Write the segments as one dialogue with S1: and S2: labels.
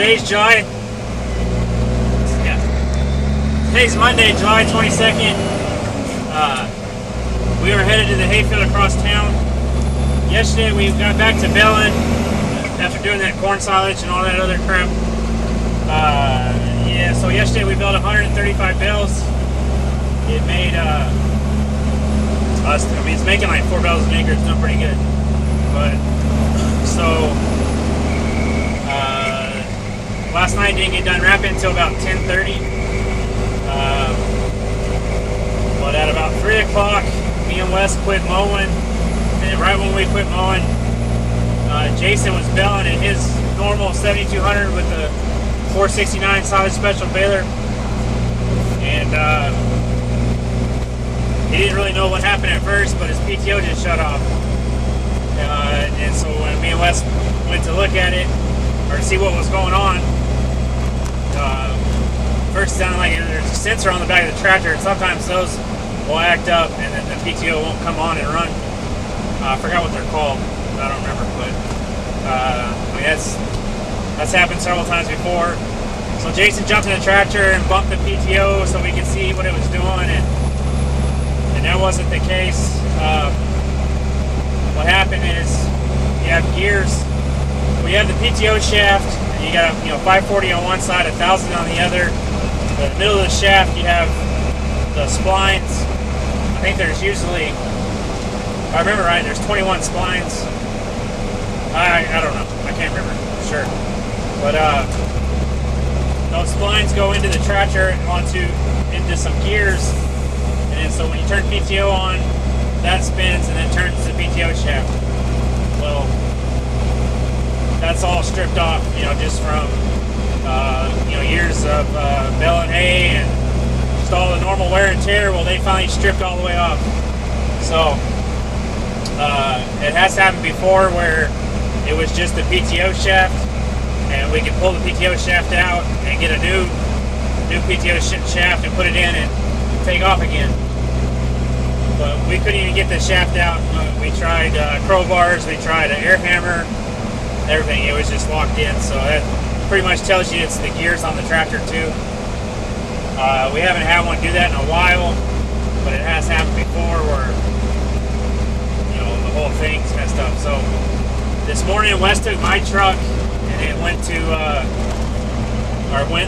S1: today's Today's Monday, July 22nd. We were headed to the hayfield across town. Yesterday we got back to baling after doing that corn silage and all that other crap. So yesterday we baled 135 bales. It made it's making like 4 bales an acre. It's doing pretty good. But last night didn't get done wrapping until about 10:30. But at about 3 o'clock, me and Wes quit mowing, and right when we quit mowing, Jason was baling in his normal 7200 with the 469 solid special baler, and he didn't really know what happened at first, but his PTO just shut off. And so when me and Wes went to look at it or see what was going on, first it sounded like there's a sensor on the back of the tractor, and sometimes those will act up and then the PTO won't come on and run. I forgot what they're called. I don't remember, but that's happened several times before. So Jason jumped in the tractor and bumped the PTO so we could see what it was doing, and that wasn't the case. What happened is you have gears. We have the PTO shaft, and you got 540 on one side, 1000 on the other. In the middle of the shaft, you have the splines. I think there's usually, if I remember right, there's 21 splines. I don't know. I can't remember for sure. But those splines go into the tractor into some gears, and then so when you turn PTO on, that spins and then turns the PTO shaft. Well, that's all stripped off, just from years of baling hay and just all the normal wear and tear. Well, they finally stripped all the way off. So it has happened before where it was just the PTO shaft, and we could pull the PTO shaft out and get a new PTO shaft and put it in and take off again. But we couldn't even get the shaft out. We tried crowbars, we tried an air hammer, everything. It was just locked in. So that pretty much tells you it's the gears on the tractor too. We haven't had one do that in a while, but it has happened before where the whole thing's messed up. So this morning Wes took my truck and it went and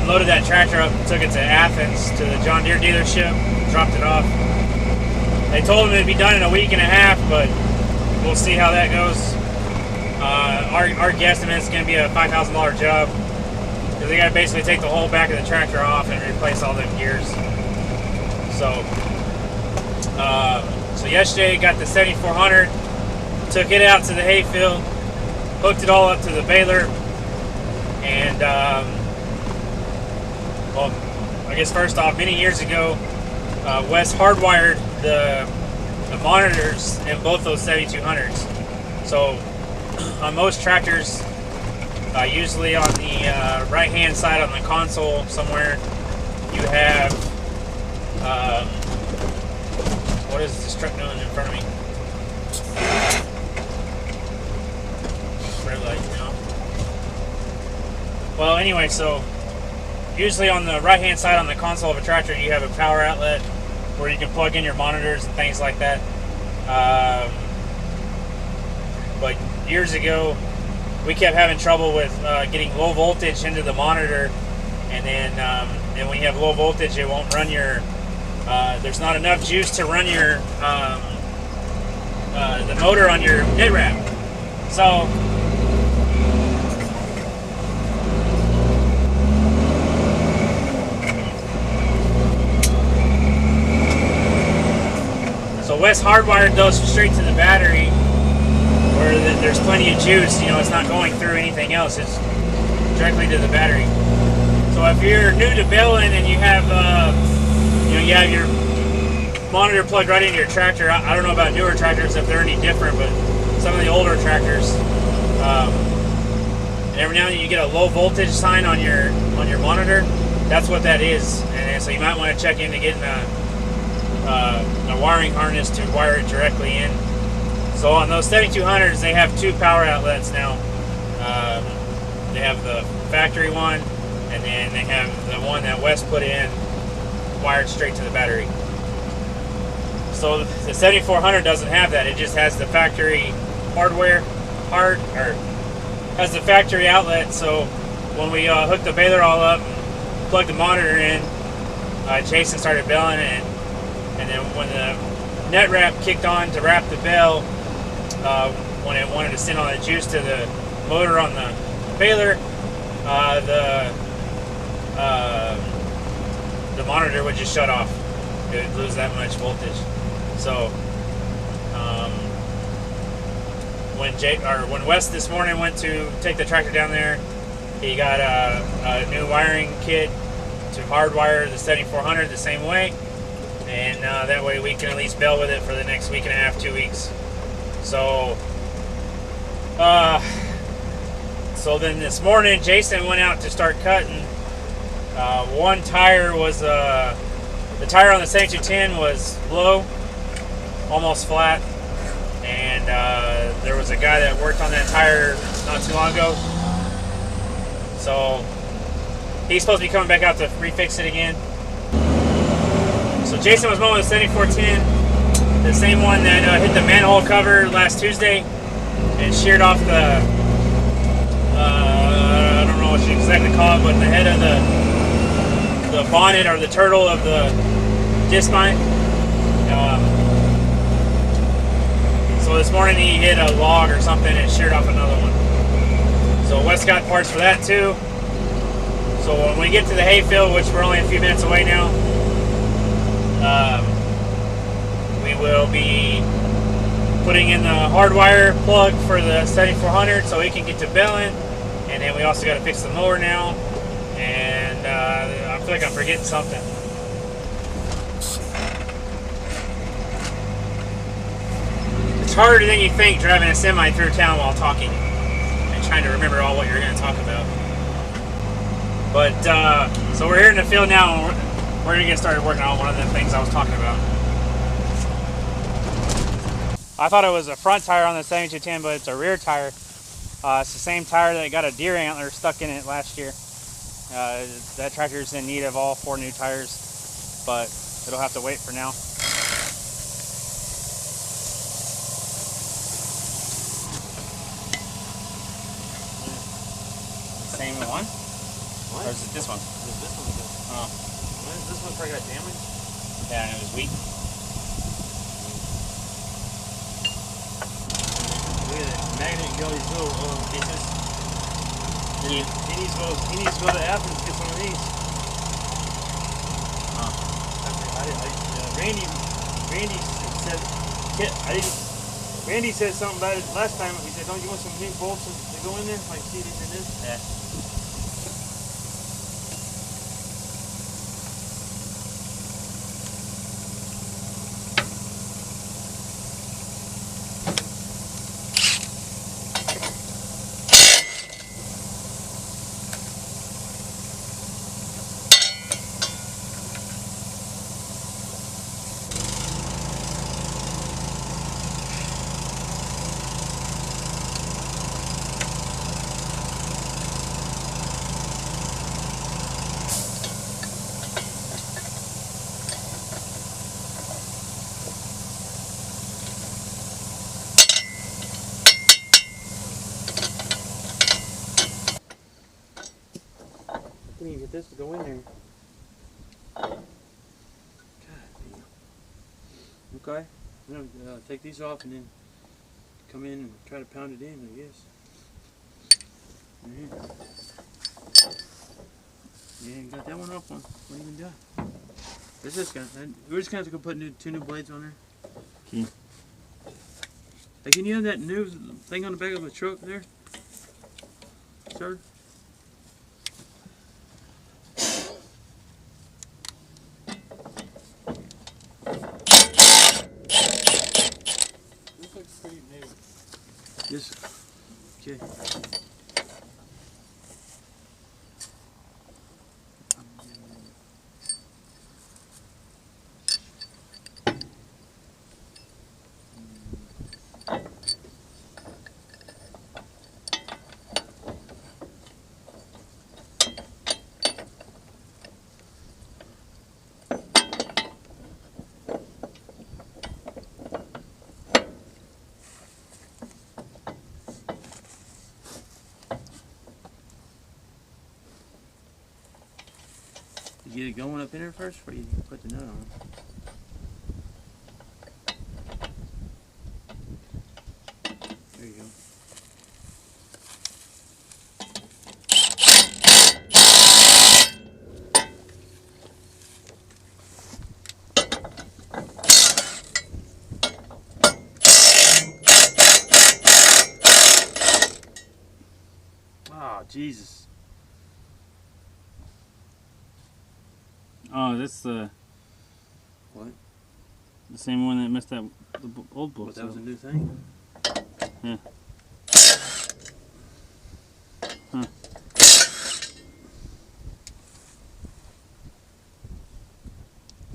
S1: loaded that tractor up and took it to Athens to the John Deere dealership, dropped it off. They told him it'd be done in a week and a half, but we'll see how that goes. Our guesstimate is going to be a $5,000 job, because they got to basically take the whole back of the tractor off and replace all them gears. So yesterday got the 7400, took it out to the hayfield, hooked it all up to the baler, and I guess first off, many years ago, Wes hardwired the monitors in both those 7200s. So on most tractors, usually on the right hand side on the console somewhere, you have what is this truck doing in front of me? Red light, Well, anyway, so usually on the right hand side on the console of a tractor, you have a power outlet where you can plug in your monitors and things like that. But years ago, we kept having trouble with getting low voltage into the monitor, and then when you have low voltage, it won't run your. There's not enough juice to run your the motor on your head wrap. So Wes hardwired those straight to the battery, where there's plenty of juice. It's not going through anything else. It's directly to the battery. So if you're new to baling and you have you have your monitor plugged right into your tractor, I don't know about newer tractors if they're any different, but some of the older tractors, every now and then you get a low voltage sign on your monitor. That's what that is, and so you might want to check into getting a wiring harness to wire it directly in. So on those 7200s, they have two power outlets now. They have the factory one, and then they have the one that Wes put in wired straight to the battery. So the 7400 doesn't have that. It just has the factory hardware, has the factory outlet. So when we hooked the baler all up, plugged the monitor in, Jason started belling it, and then when the net wrap kicked on to wrap the bell, when it wanted to send all the juice to the motor on the baler, the monitor would just shut off. It would lose that much voltage. So when Wes this morning went to take the tractor down there, he got a new wiring kit to hardwire the 7400 the same way, and that way we can at least bell with it for the next week and a half, 2 weeks. So so then this morning Jason went out to start cutting. One tire was the tire on the 7210 was low, almost flat, and there was a guy that worked on that tire not too long ago, so he's supposed to be coming back out to refix it again. So Jason was mowing the 7410, the same one that hit the manhole cover last Tuesday and sheared off the I don't know what you exactly call it, but the head of the bonnet or the turtle of the disc spine. So this morning he hit a log or something and sheared off another one. So Wes got parts for that too. So when we get to the hayfield, which we're only a few minutes away now, we will be putting in the hardwire plug for the 7400 so it can get to belling, and then we also got to fix the mower now, and I feel like I'm forgetting something. It's harder than you think driving a semi through town while talking and trying to remember all what you're going to talk about. But so we're here in the field now, and we're going to get started working on one of the things I was talking about. I thought it was a front tire on the 7210, but it's a rear tire. It's the same tire that got a deer antler stuck in it last year. That tractor's in need of all 4 new tires, but it'll have to wait for now. Same one? What? Or is it this one? It's this one again. Oh. This one probably got damaged? Yeah, and it was weak. Look at that magnet, you got these little pieces. He needs to go to Athens and get some of these. Huh. Randy said something about it last time. He said, don't you want some new bolts to go in there? Like, see these in this? Yeah. Can you get this to go in there? God damn. Okay. I'm gonna take these off and then come in and try to pound it in, I guess. Yeah, you got that one off. What even done? This is we're just gonna have to go put 2 new blades on there. Okay. Hey, can you have that new thing on the back of the truck there, sir? This, okay.
S2: get it going up in there first before you put the nut on? There you go. Oh, Jesus.
S1: Oh, that's the
S2: What?
S1: the same one that messed up the old book.
S2: But that was a new thing.
S1: Yeah. Huh.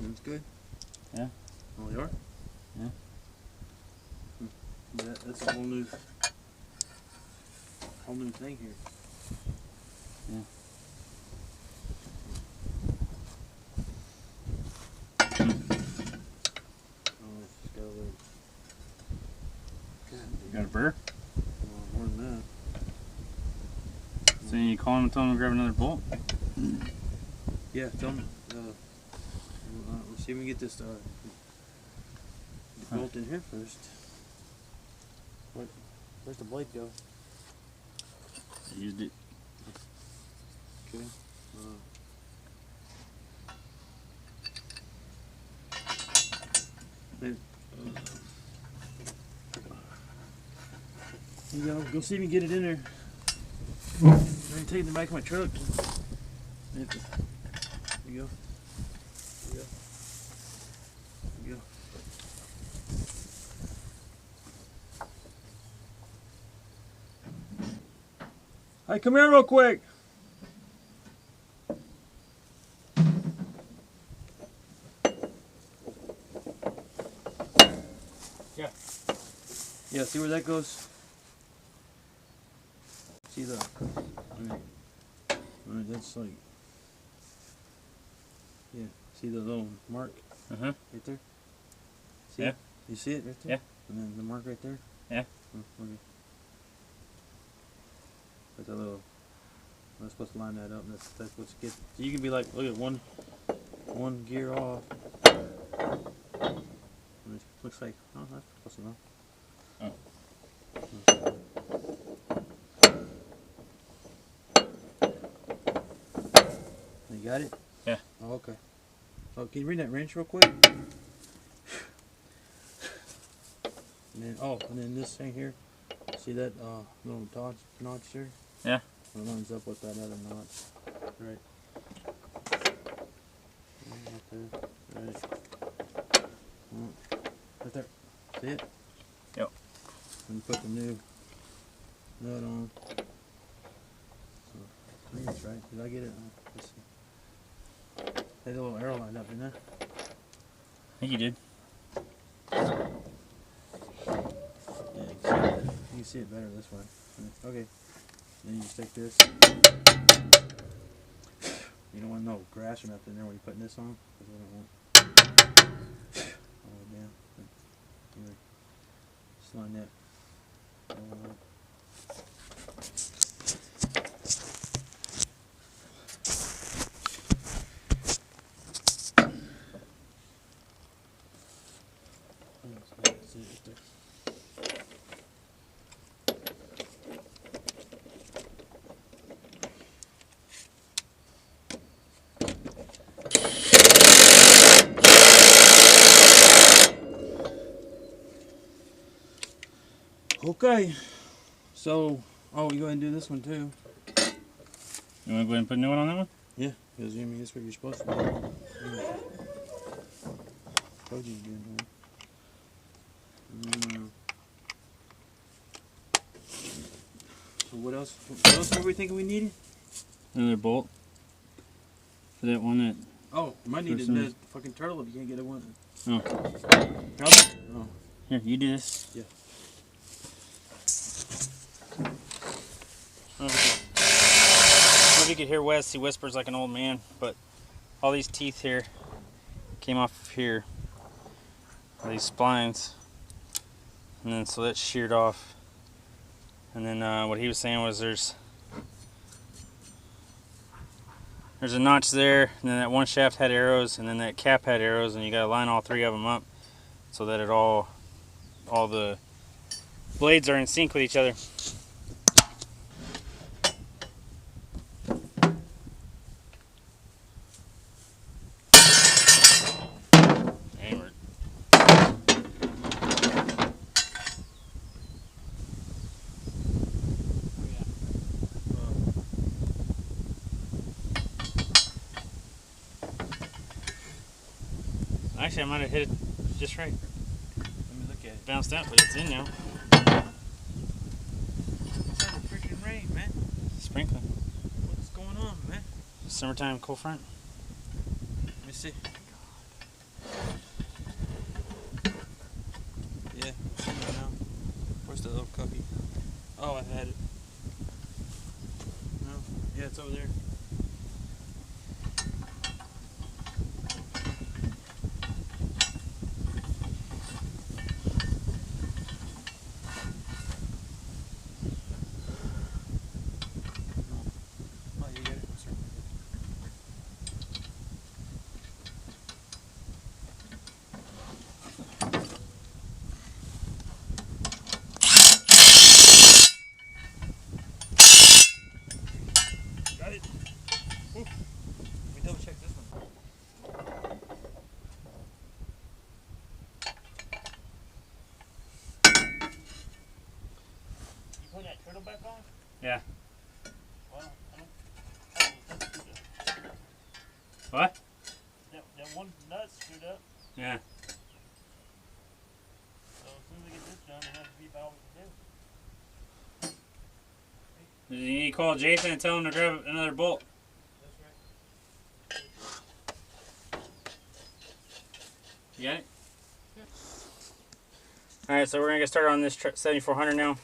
S2: That's good.
S1: Yeah.
S2: Oh, you are?
S1: Yeah.
S2: That's a whole new thing here.
S1: Yeah.
S2: Oh, it's just got a little.
S1: You got a burr?
S2: More than that.
S1: So you call him and tell him to grab another bolt?
S2: Yeah, tell him. Let's see if we can get this bolt in here first. Where's the blade go?
S1: I used it.
S2: Okay. You go see if you can get it in there. I'm going to take it in the back of my truck. There you go. There you go. There you go. Hey, come here real quick.
S1: Yeah.
S2: Yeah, see where that goes? See the... Alright, that's like... Yeah, see the little mark
S1: Uh-huh.
S2: right there? See
S1: Yeah.
S2: it? You see it right there?
S1: Yeah.
S2: And then the mark right there?
S1: Yeah.
S2: Oh, okay. That's a little... I'm supposed to line that up, and that's what's good. So you can be like, look at one gear off. And it looks like, oh, that's close enough.
S1: Oh.
S2: You got it?
S1: Yeah.
S2: Oh, okay. Oh, can you bring that wrench real quick? And then this thing here. See that little notch there?
S1: Yeah.
S2: It lines up with that other notch. Right. Right there. Right. Right there. See it?
S1: Yep.
S2: And put the new nut on. So, I think it's right. Did I get it? Let's see. Had a little arrow lined up, didn't I?
S1: I think you did.
S2: Yeah, you can see it better this way. Okay. Then you just take this. You don't want no grass or nothing there when you're putting this on. Because we don't want all the way down. Anyway, just line that all up. See it right there. Okay, so, oh, we go ahead and do this one too.
S1: You want to go ahead and put a new one on that one?
S2: Yeah, because I mean, that's what you're supposed to do. Told you to do it. So what else were we thinking we needed?
S1: Another bolt. For that one that...
S2: Oh, we might need a fucking turtle if you can't get it one.
S1: Oh.
S2: Probably? Oh.
S1: Here, you do this.
S2: Yeah.
S1: I don't know if you could hear Wes, he whispers like an old man, but all these teeth here came off of here, these splines, and then so that's sheared off. And then what he was saying was there's there's a notch there, and then that one shaft had arrows, and then that cap had arrows, and you got to line all three of them up so that all the blades are in sync with each other. Hammered. Actually, I might have hit it just right.
S2: Let me look at it.
S1: Bounced out, but it's in now.
S2: It's not freaking rain, man.
S1: Sprinkling.
S2: What's going on, man?
S1: Summertime cold front.
S2: Let me see. Yeah, now. Where's the little cookie? Oh, I had it. No, yeah, it's over there. Oh, you get it? I'm sorry. Got it. Ooh. Let me double check this one.
S3: You put that turtle back on?
S1: Yeah.
S3: Well, I don't think it's
S1: What?
S3: that one nut's screwed up.
S1: Yeah.
S3: So as soon as we get this done, then that'll be about all we can do.
S1: You need to call Jason and tell him to grab another bolt.
S3: That's right.
S1: You got it? Yeah. Alright, so we're going to get started on this 7400 now.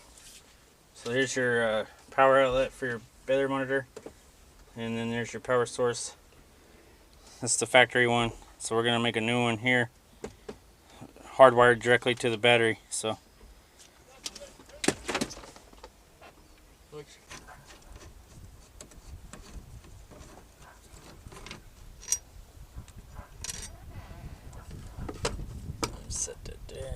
S1: So here's your power outlet for your baler monitor. And then there's your power source. That's the factory one. So we're going to make a new one here. Hardwired directly to the battery. So set that there.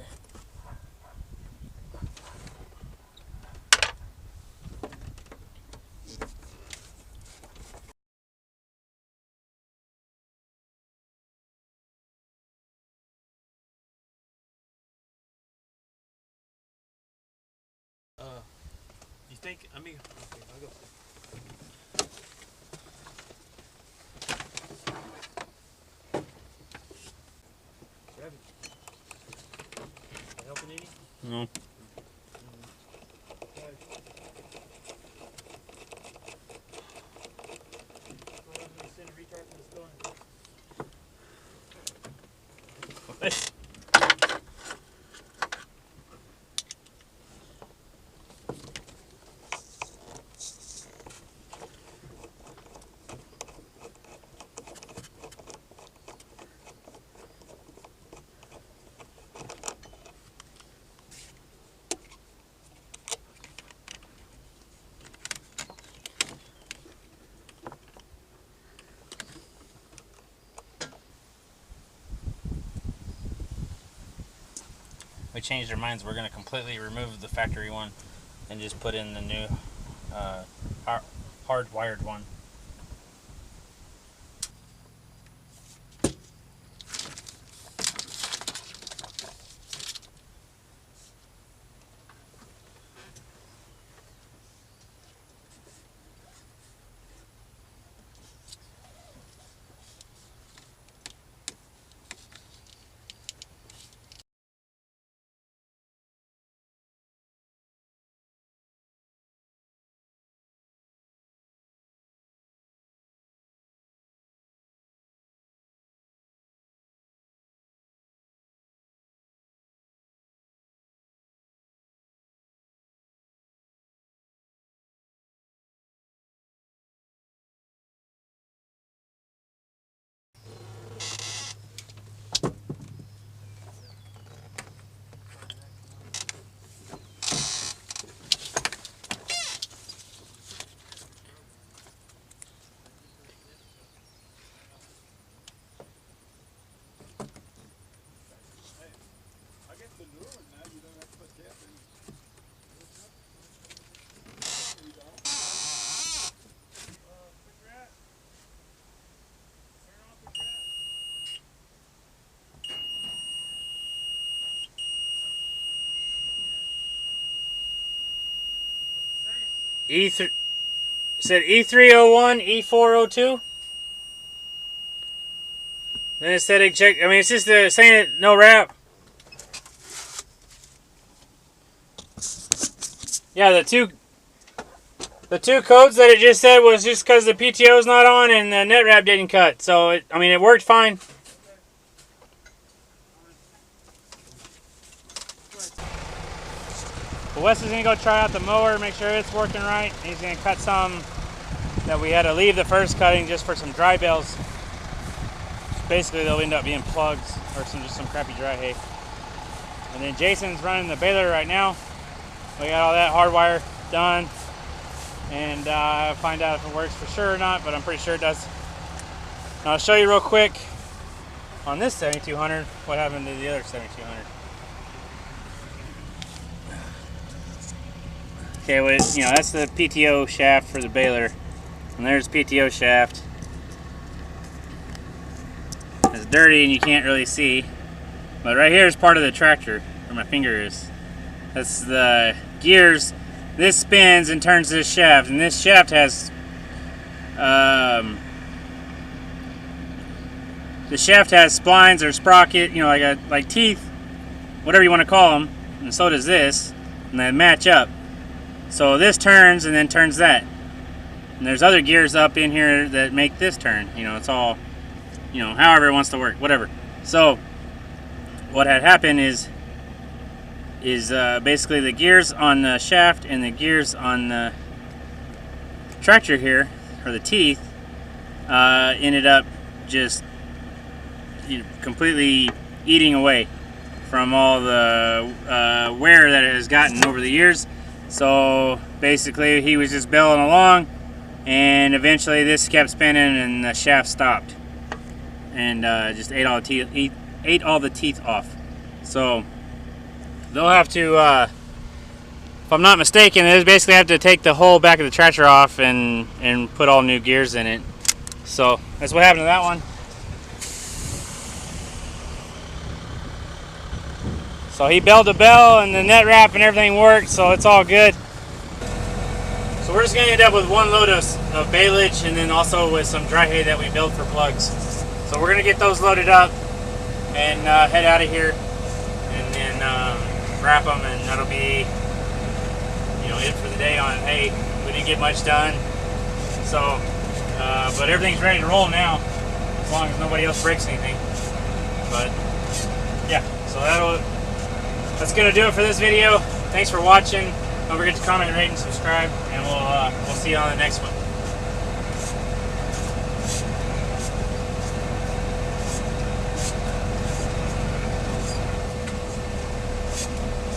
S2: You think? I mean, okay, I'll go. Grab it. That helping any?
S1: No. We changed our minds. We're going to completely remove the factory one and just put in the new hardwired one. E3 said E301, E402. Then it said eject. I mean, it's just saying it no wrap. Yeah, the two codes that it just said was just because the PTO's not on and the net wrap didn't cut. So I mean, it worked fine. But Wes is gonna go try out the mower, make sure it's working right. He's gonna cut some that we had to leave the first cutting just for some dry bales. Basically, they'll end up being plugs or just some crappy dry hay. And then Jason's running the baler right now. We got all that hardwire done, and find out if it works for sure or not, but I'm pretty sure it does. Now I'll show you real quick on this 7200 what happened to the other 7200. Okay, well, that's the PTO shaft for the baler, and there's PTO shaft. It's dirty and you can't really see, but right here is part of the tractor where my finger is. That's the gears. This spins and turns this shaft, and this shaft has the shaft has splines or sprocket, like teeth, whatever you want to call them, and so does this, and they match up. So this turns and then turns that, and there's other gears up in here that make this turn. It's all, however it wants to work, whatever. So what had happened is basically the gears on the shaft and the gears on the tractor here, or the teeth, ended up just completely eating away from all the wear that it has gotten over the years. So basically he was just belling along, and eventually this kept spinning and the shaft stopped, and just ate all the teeth off. So they'll have to, if I'm not mistaken, they basically have to take the whole back of the tractor off and put all new gears in it. So that's what happened to that one. So he belled the bell and the net wrap and everything worked, so it's all good. So we're just gonna end up with one load of baleage, and then also with some dry hay that we built for plugs. So we're gonna get those loaded up and head out of here, and then wrap them, and that'll be it for the day on hay. We didn't get much done, so but everything's ready to roll now, as long as nobody else breaks anything. But yeah, so that's gonna do it for this video. Thanks for watching. Don't forget to comment, rate, and subscribe, and we'll see you on the next one.